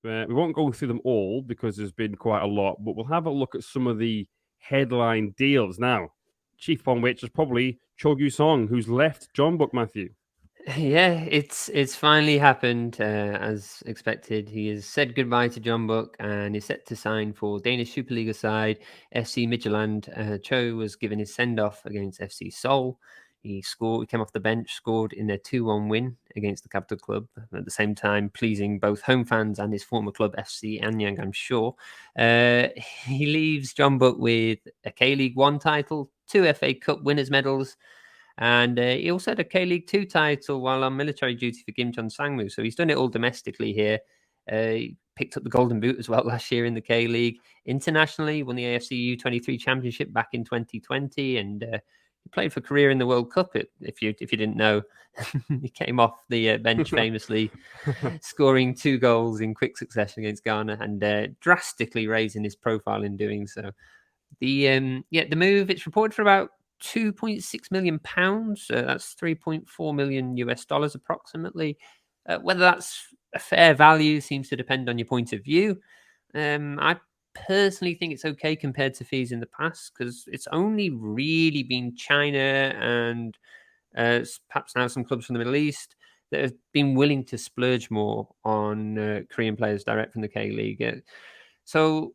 We won't go through them all because there's been quite a lot, but we'll have a look at some of the headline deals now. Chief on which is probably Cho Gue-sung, who's left Jeonbuk, Matthew. Yeah, it's finally happened as expected. He has said goodbye to Jeonbuk and is set to sign for Danish Superliga side FC Midtjylland. Cho was given his send off against FC Seoul. He scored. He came off the bench, scored in their 2-1 win against the capital club. At the same time, pleasing both home fans and his former club FC Anyang, I'm sure. He leaves Jeonbuk with a K-League 1 title, 2 FA Cup winners medals. And he also had a K-League 2 title while on military duty for Gimcheon Sangmu. So he's done it all domestically here. He picked up the Golden Boot as well last year in the K-League. Internationally, won the AFC U23 Championship back in 2020. And he played for Korea in the World Cup, if you didn't know. He came off the bench famously, scoring 2 goals in quick succession against Ghana and drastically raising his profile in doing so. The move, it's reported for about £2.6 million. That's $3.4 million US approximately. Whether that's a fair value seems to depend on your point of view. I personally think it's okay compared to fees in the past because it's only really been China and perhaps now some clubs from the Middle East that have been willing to splurge more on Korean players direct from the K-League. So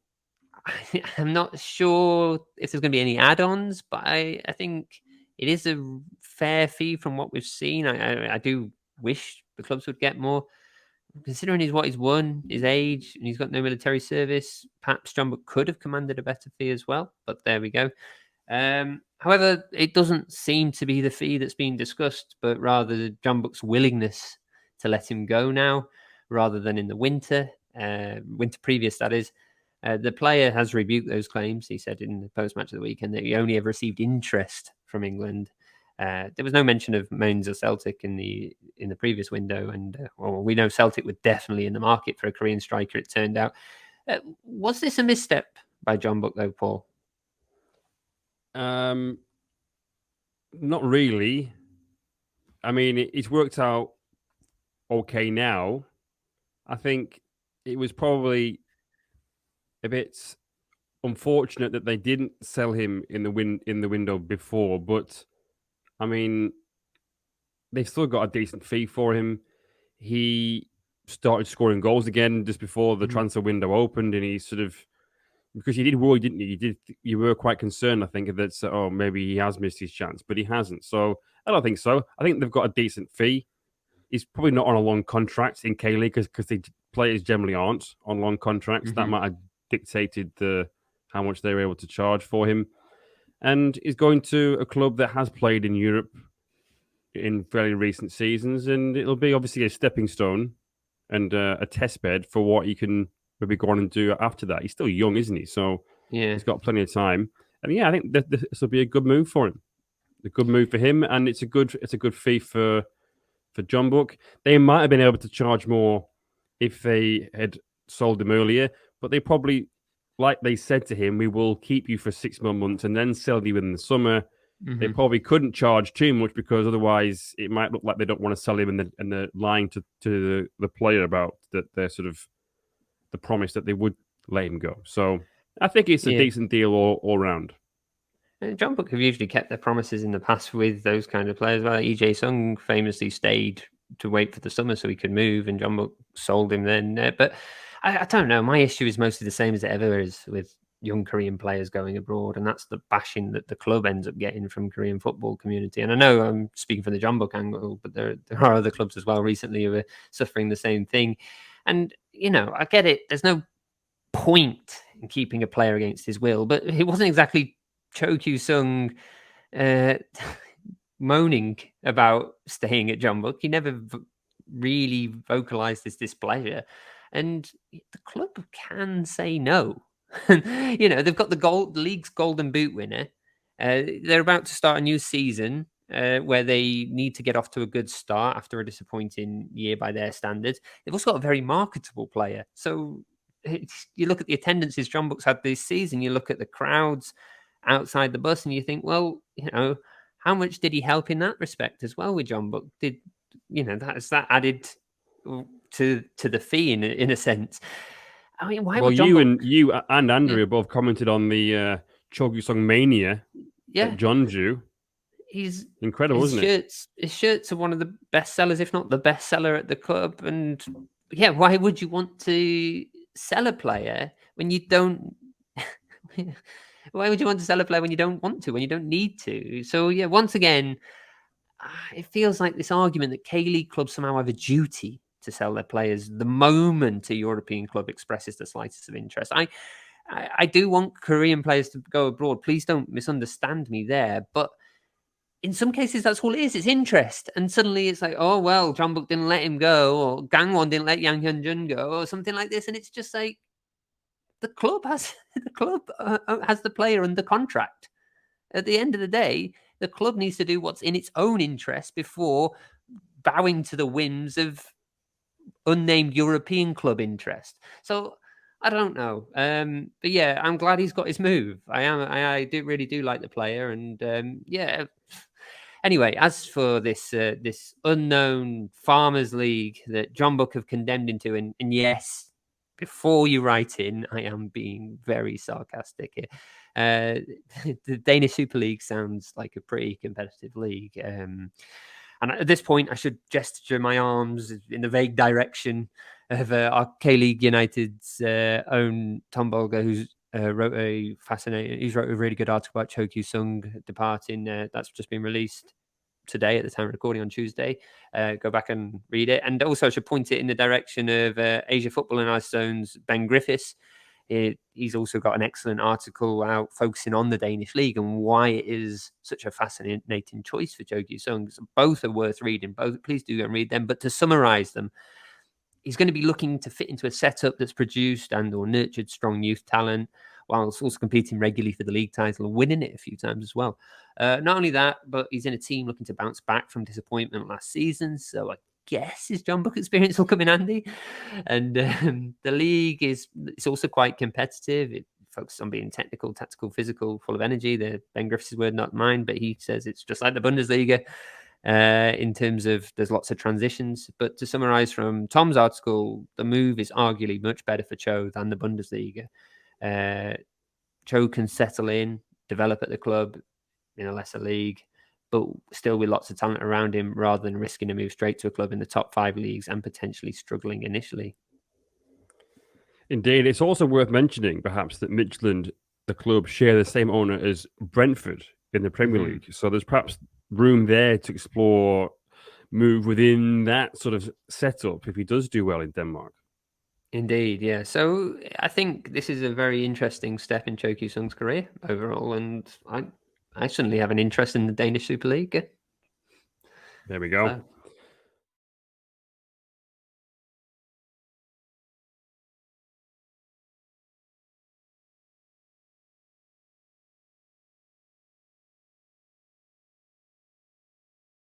I'm not sure if there's going to be any add-ons, but I think it is a fair fee from what we've seen. I do wish the clubs would get more. Considering what he's won, his age, and he's got no military service, perhaps Jeonbuk could have commanded a better fee as well, but there we go. However, it doesn't seem to be the fee that's being discussed, but rather Jeonbuk's willingness to let him go now, rather than in the winter previous, that is. The player has rebuked those claims. He said in the post-match of the weekend that he only ever received interest from England. There was no mention of Mainz or Celtic in the previous window, and we know Celtic were definitely in the market for a Korean striker, it turned out. Was this a misstep by Jeonbuk, though, Paul? Not really. I mean, it's worked out okay now. I think it was probably a bit unfortunate that they didn't sell him in the window before, but I mean, they've still got a decent fee for him. He started scoring goals again just before the transfer window opened, and he sort of, because you did worry, didn't you? You were quite concerned, I think, that maybe he has missed his chance, but he hasn't. So I don't think so. I think they've got a decent fee. He's probably not on a long contract in K-League because the players generally aren't on long contracts. That might have dictated how much they were able to charge for him. And he's going to a club that has played in Europe in fairly recent seasons, and it'll be obviously a stepping stone and a test bed for what he can maybe go on and do after that. He's still young, isn't he? So he's got plenty of time. And yeah, I think this will be a good move for him. A good move for him, and it's a good fee for Jeonbuk. They might have been able to charge more if they had sold him earlier, but they probably, like they said to him, we will keep you for 6 more months and then sell you in the summer. They probably couldn't charge too much because otherwise it might look like they don't want to sell him and they're lying to the player about that. They're sort of the promise that they would let him go. So I think it's a decent deal all round. Jeonbuk have usually kept their promises in the past with those kind of players. Well, Lee-Jae-sung famously stayed to wait for the summer so he could move, and Jeonbuk sold him then. But I don't know. My issue is mostly the same as it ever is with young Korean players going abroad, and that's the bashing that the club ends up getting from Korean football community. And I know I'm speaking from the Jeonbuk angle, but there are other clubs as well recently who are suffering the same thing. And, I get it. There's no point in keeping a player against his will, but it wasn't exactly Cho Gue-sung moaning about staying at Jeonbuk. He never really vocalized his displeasure. And the club can say no. They've got the league's Golden Boot winner. They're about to start a new season where they need to get off to a good start after a disappointing year by their standards. They've also got a very marketable player. So you look at the attendances Jeonbuk's had this season, you look at the crowds outside the bus, and you think, well, how much did he help in that respect as well with Jeonbuk? Has that added to the fee in a sense. I mean, why Well, would Jeonbuk? you and Andrew Yeah, both commented on the Cho Gue-sung mania yeah, at Jeonju. he's Incredible, isn't it? his shirts are one of the best sellers, if not the best seller at the club. And yeah, why would you want to sell a player when you don't? Why would you want to sell a player when you don't want to, when you don't need to? So yeah, once again, it feels like this argument that K-League clubs somehow have a duty to sell their players the moment a European club expresses the slightest of interest. I do want Korean players to go abroad. Please don't misunderstand me there, but in some cases, that's all it is. It's interest. And suddenly it's like, oh, well, Jeonbuk didn't let him go, or Gangwon didn't let Yang Hyun-jun go, or something like this. And it's just like the club has the player under contract. At the end of the day, the club needs to do what's in its own interest before bowing to the whims of unnamed European club interest. So I don't know. But yeah, I'm glad he's got his move. I do really do like the player. And yeah. Anyway, as for this this unknown farmers league that Jeonbuk have condemned into, and yes, before you write in, I am being very sarcastic here. The Danish Super League sounds like a pretty competitive league. And at this point, I should gesture my arms in the vague direction of our K-League United's own Tom Bolger, who's wrote a really good article about Cho Gue-sung departing. That's just been released today at the time of recording on Tuesday. Go back and read it. And also I should point it in the direction of Asia Football and Ice Zone's Ben Griffiths. He's also got an excellent article out focusing on the Danish league and why it is such a fascinating choice for Cho Gue-sung. Both are worth reading. Both, please do go and read them. But to summarize them, he's going to be looking to fit into a setup that's produced and or nurtured strong youth talent, whilst also competing regularly for the league title and winning it a few times as well. Not only that, but he's in a team looking to bounce back from disappointment last season. So I guess his Jeonbuk experience will come in handy. And the league is also quite competitive. It focuses on being technical, tactical, physical, full of energy. The Ben Griffiths' word, not mine, but he says it's just like the Bundesliga. In terms of there's lots of transitions. But to summarize from Tom's article, the move is arguably much better for Cho than the Bundesliga. Cho can settle in, develop at the club in a lesser league, but still with lots of talent around him rather than risking a move straight to a club in the top 5 leagues and potentially struggling initially. Indeed. It's also worth mentioning, perhaps, that Midtjylland, the club, share the same owner as Brentford in the Premier League. So there's perhaps room there to explore move within that sort of setup if he does do well in Denmark. Indeed, yeah. So I think this is a very interesting step in Cho Gue-sung's career overall, and I certainly have an interest in the Danish Superliga. There we go.